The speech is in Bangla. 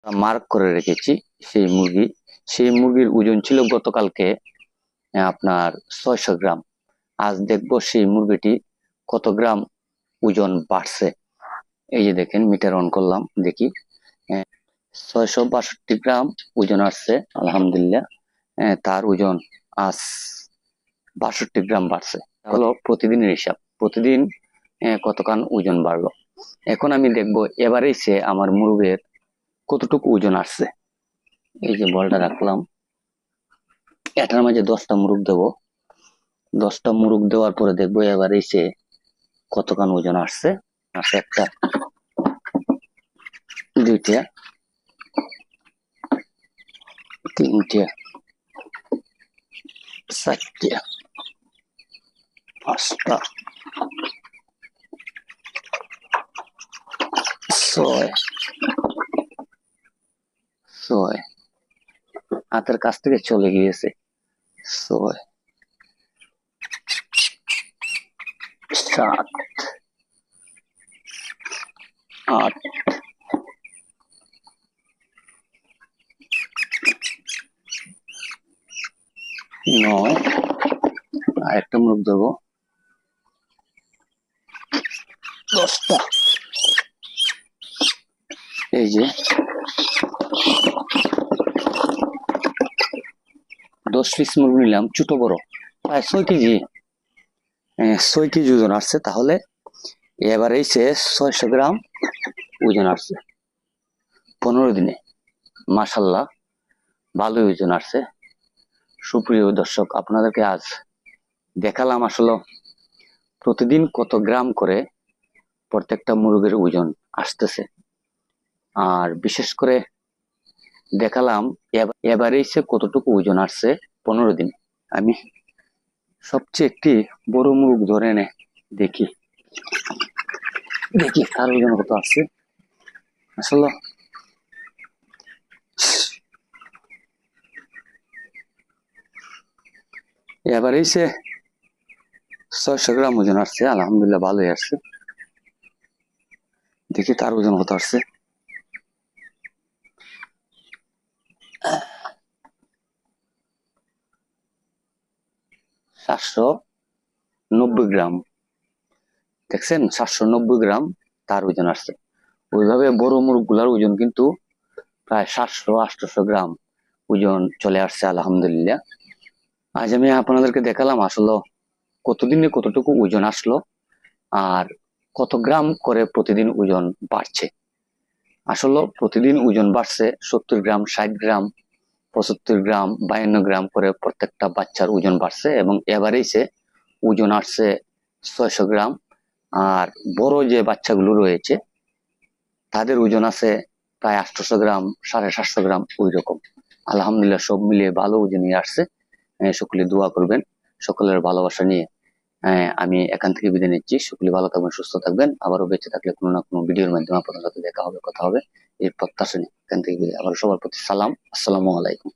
মার্ক করে রেখেছি সেই মুরগির ওজন ছিল গতকালকে আপনার 600 গ্রাম। আজ দেখবো সেই মুরগিটি কত গ্রাম ওজন বাড়ছে। এই যে দেখেন, মিটার অন করলাম, দেখি 662 গ্রাম ওজন আসছে আলহামদুলিল্লাহ। তার ওজন আজ 62 গ্রাম বাড়ছে। হলো প্রতিদিনের হিসাব, প্রতিদিন কতখান ওজন বাড়লো। এখন আমি দেখবো এবারেই সে আমার মুরগের কতটুকু ওজন আসছে। এই যে বলটা রাখলাম, এটার মাঝে 10টা মুরগ দেবো। 10টা মুরগ দেওয়ার পরে দেখবো এবারেই সে কতখান ওজন আসছে। একটা, দুইটা, তিনটা, চারটা, পাঁচটা, ছয়, হাতের কাছ থেকে চলে গিয়েছে। 6, 7, 8, 9, আর একটা মুরগ দেবো, 10টা। এই যে 10 পিস মুরগ নিলাম, ছোট বড়, প্রায় 6 কেজি, 6 কেজি ওজন আসছে। তাহলে এবার সে 600 গ্রাম ওজন আসছে 15 দিনে। মাশাল্লাহ, ভালোই ওজন আসছে। সুপ্রিয় দর্শক, আপনাদেরকে আজ দেখালাম আসলে প্রতিদিন কত গ্রাম করে প্রত্যেকটা মুরগের ওজন আসতেছে। আর বিশেষ করে দেখালাম এবারেই সে কতটুকু ওজন আসছে 15 দিন। আমি সবচেয়ে একটি বড় মুরগ ধরে এনে দেখি তার ওজন কত আছে। আসলে এবারেই সে 600 গ্রাম ওজন আসছে আলহামদুলিল্লাহ, ভালোই আসছে। দেখি তার ওজন কত আসছে। 790 গ্রাম। দেখছেন, 790 গ্রাম তার ওজন আসছে। ওইভাবে বড় মুরগ গুলার ওজন কিন্তু প্রায় 700-800 গ্রাম ওজন চলে আসছে আলহামদুলিল্লাহ। আজ আমি আপনাদেরকে দেখালাম আসলে কতদিনে কতটুকু ওজন আসলো আর কত গ্রাম করে প্রতিদিন ওজন বাড়ছে। আসলে প্রতিদিন ওজন বাড়ছে 70 গ্রাম, 60 গ্রাম, 75 গ্রাম, 52 গ্রাম করে প্রত্যেকটা বাচ্চার ওজন বাড়ছে। এবং এভারেজে ওজন আসছে 600 গ্রাম। আর বড় যে বাচ্চাগুলো রয়েছে তাদের ওজন আছে প্রায় 800 গ্রাম, 750 গ্রাম, ওই রকম। আলহামদুলিল্লাহ, সব মিলিয়ে ভালো ওজনই আসছে। সকলে দোয়া করবেন। সকলের ভালোবাসা নিয়ে আমি এখান থেকে বিদায় নিচ্ছি। সকলে ভালো থাকবেন, সুস্থ থাকবেন। আবারও বেঁচে থাকলে কোনো না কোনো ভিডিওর মাধ্যমে আপনাদের সাথে দেখা হবে, কথা হবে, এই প্রত্যাশা নিয়ে এখান থেকে বিদায়। আবার সবার প্রতি সালাম, আসসালামু আলাইকুম।